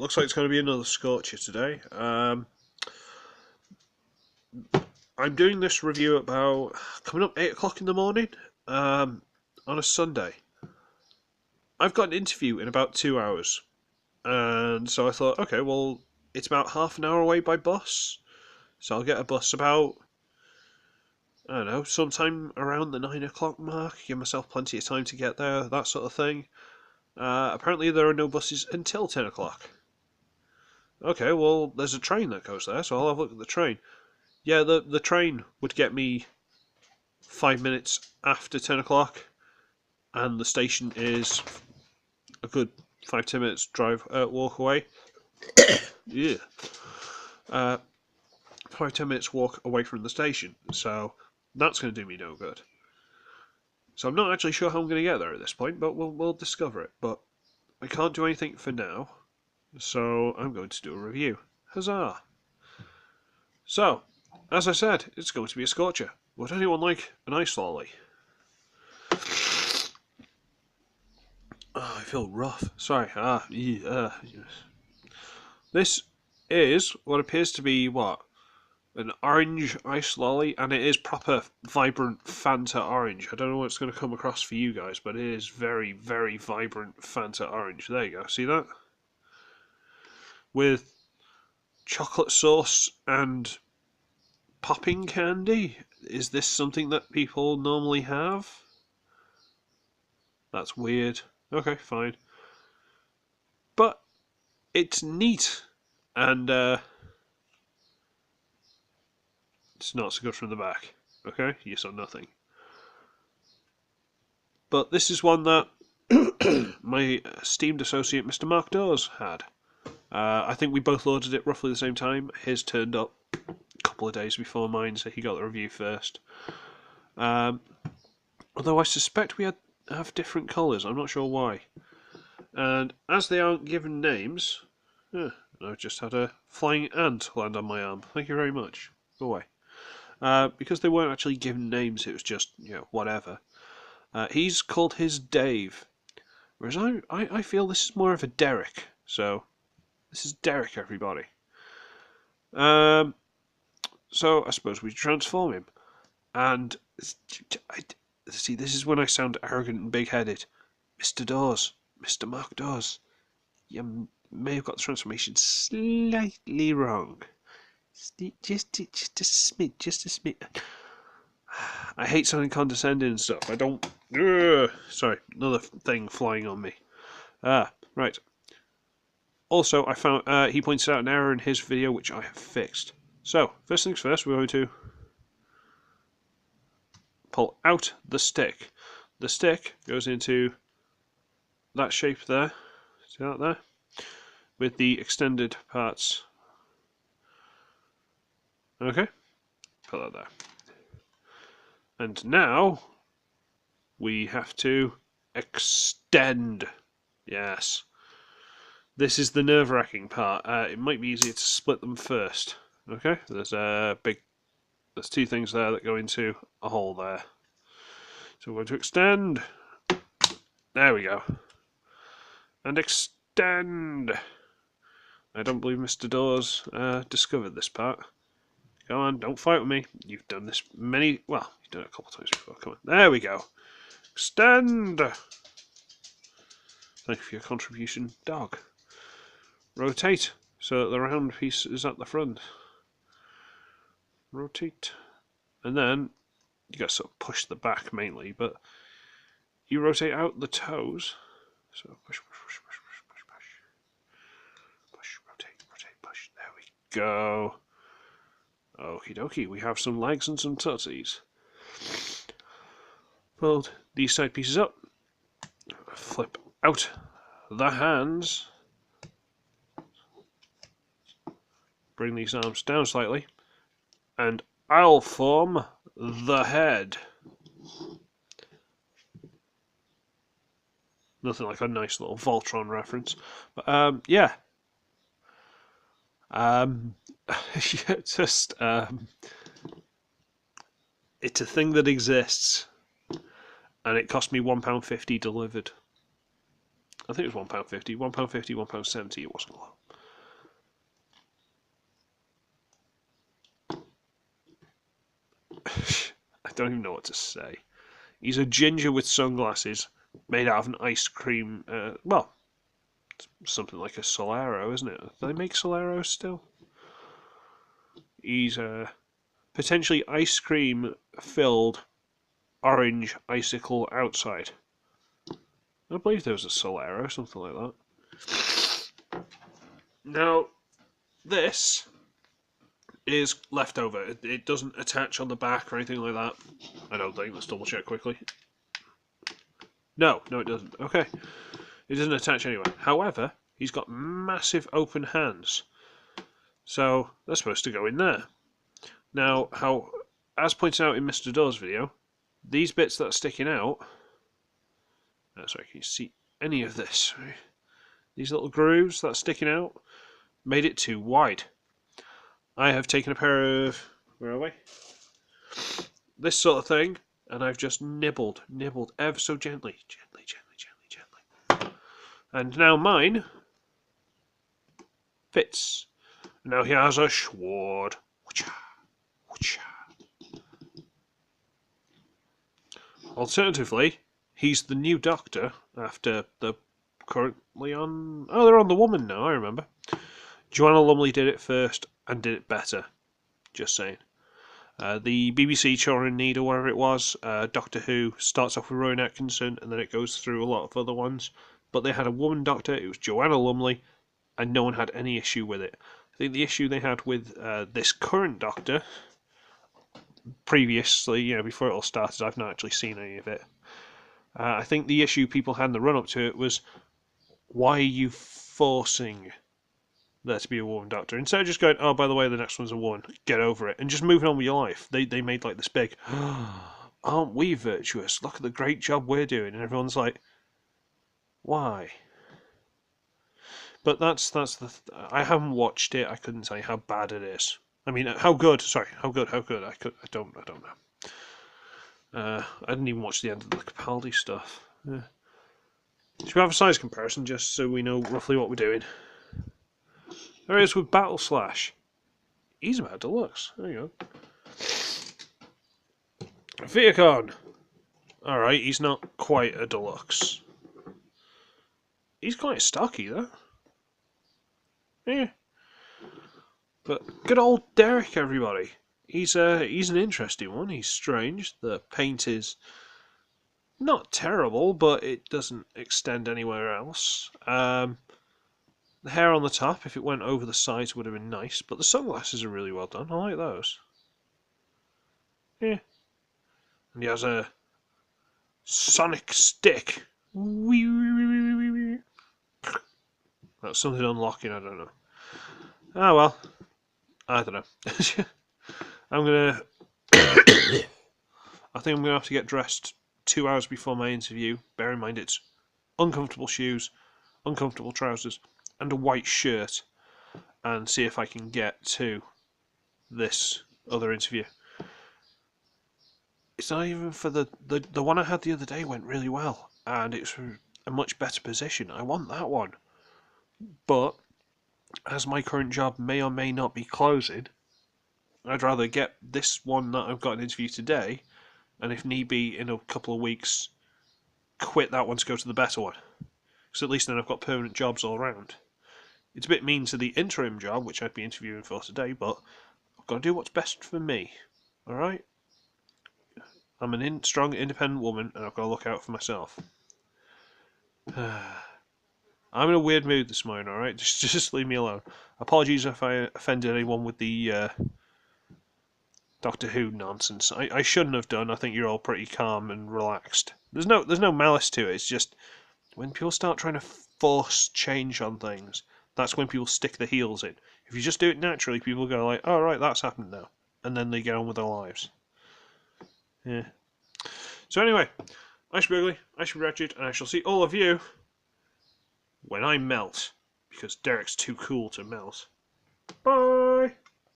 looks like it's going to be another scorcher today. I'm doing this review about coming up 8 o'clock in the morning on a Sunday. I've got an interview in about 2 hours, and so I thought, okay, well, it's about half an hour away by bus, so I'll get a bus about, I don't know, sometime around the 9 o'clock mark, give myself plenty of time to get there, that sort of thing. Apparently there are no buses until 10 o'clock. Okay, well, there's a train that goes there, so I'll have a look at the train. Yeah, the train would get me 5 minutes after 10 o'clock, and the station is a good 5-10 minutes walk away. Yeah. 5-10 minutes walk away from the station, so that's going to do me no good. So I'm not actually sure how I'm going to get there at this point, but we'll discover it. But I can't do anything for now, so I'm going to do a review. Huzzah! So, as I said, it's going to be a scorcher. Would anyone like an Icelolly? Oh, I feel rough. Sorry. This is what appears to be, an orange Icelolly, and it is proper vibrant Fanta orange. I don't know what it's going to come across for you guys, but it is very, very vibrant Fanta orange. There you go. See that? With chocolate sauce and popping candy? Is this something that people normally have? That's weird. Okay, fine. But it's neat, and it's not so good from the back. Okay, you saw nothing. But this is one that my esteemed associate Mr Mark Daws had. I think we both ordered it roughly the same time. His turned up a couple of days before mine, so he got the review first. Although I suspect we have different colours, I'm not sure why. And as they aren't given names, I've just had a flying ant land on my arm. Thank you very much. Go away. Because they weren't actually given names, it was just, whatever. He's called his Dave, whereas I feel this is more of a Derek. So, this is Derek, everybody. So I suppose we transform him. And, see, this is when I sound arrogant and big-headed. Mr. Daws, Mr. Mark Daws, you may have got the transformation slightly wrong. Just a smidge. I hate sounding condescending and stuff. I don't... Sorry, another thing flying on me. Right. Also, I found he pointed out an error in his video, which I have fixed. So, first things first, we're going to pull out the stick. The stick goes into that shape there. See that there? With the extended parts. Okay. Put that there. And now we have to extend. Yes. This is the nerve-wracking part. It might be easier to split them first. Okay? There's two things there that go into a hole there. So we're going to extend. There we go. And extend. I don't believe Mr. Daws discovered this part. Go on, don't fight with me. You've done this you've done it a couple of times before. Come on. There we go. Extend. Thank you for your contribution, dog. Rotate so that the round piece is at the front. Rotate. And then you got to sort of push the back mainly, but you rotate out the toes. So push. Push, rotate, push. There we go. Okie dokie, we have some legs and some tootsies. Fold these side pieces up. Flip out the hands. Bring these arms down slightly. And I'll form the head. Nothing like a nice little Voltron reference. But, yeah. It's a thing that exists, and it cost me £1.50 delivered. I think it was £1.50, £1.50, £1.70. It wasn't a lot. don't even know what to say. He's a ginger with sunglasses made out of an ice cream. Well, something like a Solero, isn't it? Do they make Soleros still? He's a potentially ice cream filled orange icicle outside. I believe there was a Solero, something like that. Now, this is leftover. It doesn't attach on the back or anything like that. I don't think. Let's double check quickly. No, it doesn't. Okay. It doesn't attach anyway. However, he's got massive open hands. So, they're supposed to go in there. Now, as pointed out in Mr Daws' video, these bits that are sticking out... sorry, can you see any of this? These little grooves that are sticking out made it too wide. I have taken a pair of... where are we? This sort of thing, and I've just nibbled ever so gently. Gently. And now mine fits. Now he has a sword. Alternatively, he's the new Doctor after the currently on... oh, they're on The Woman now, I remember. Joanna Lumley did it first and did it better. Just saying. The BBC Children in Need or whatever it was, Doctor Who starts off with Rowan Atkinson and then it goes through a lot of other ones. But they had a woman Doctor, it was Joanna Lumley, and no one had any issue with it. I think the issue they had with this current Doctor, previously, before it all started, I've not actually seen any of it. I think the issue people had in the run-up to it was, why are you forcing there to be a woman Doctor? Instead of just going, oh, by the way, the next one's a woman, get over it, and just moving on with your life. They made like this big, aren't we virtuous? Look at the great job we're doing. And everyone's like, why? But that's I haven't watched it. I couldn't tell you how bad it is. I mean, how good? Sorry, how good? I don't know. I didn't even watch the end of the Capaldi stuff. Yeah. Should we have a size comparison just so we know roughly what we're doing? There he is with Battle Slash. He's about deluxe. There you go. Viacon. Alright, he's not quite a deluxe. He's quite stocky though. Yeah. But good old Derek, everybody. He's an interesting one. He's strange. The paint is not terrible, but it doesn't extend anywhere else. The hair on the top, if it went over the sides, would have been nice. But the sunglasses are really well done. I like those. Yeah. And he has a sonic stick. That's something unlocking, I don't know. Ah, well. I don't know. I think I'm gonna have to get dressed 2 hours before my interview. Bear in mind it's uncomfortable shoes, uncomfortable trousers, and a white shirt, and see if I can get to this other interview. It's not even for the one I had the other day went really well, and it's a much better position. I want that one. But as my current job may or may not be closing, I'd rather get this one that I've got an interview today, and if need be in a couple of weeks, quit that one to go to the better one. Because at least then I've got permanent jobs all around. It's a bit mean to the interim job, which I'd be interviewing for today, but I've got to do what's best for me. Alright? I'm a strong, independent woman, and I've got to look out for myself. I'm in a weird mood this morning, alright? Just leave me alone. Apologies if I offended anyone with the Doctor Who nonsense. I shouldn't have done. I think you're all pretty calm and relaxed. There's no malice to it. It's just when people start trying to force change on things, that's when people stick their heels in. If you just do it naturally, people go like, oh right, that's happened now. And then they get on with their lives. Yeah. So anyway, I should be ugly, I should be wretched, and I shall see all of you when I melt. Because Derek's too cool to melt. Bye!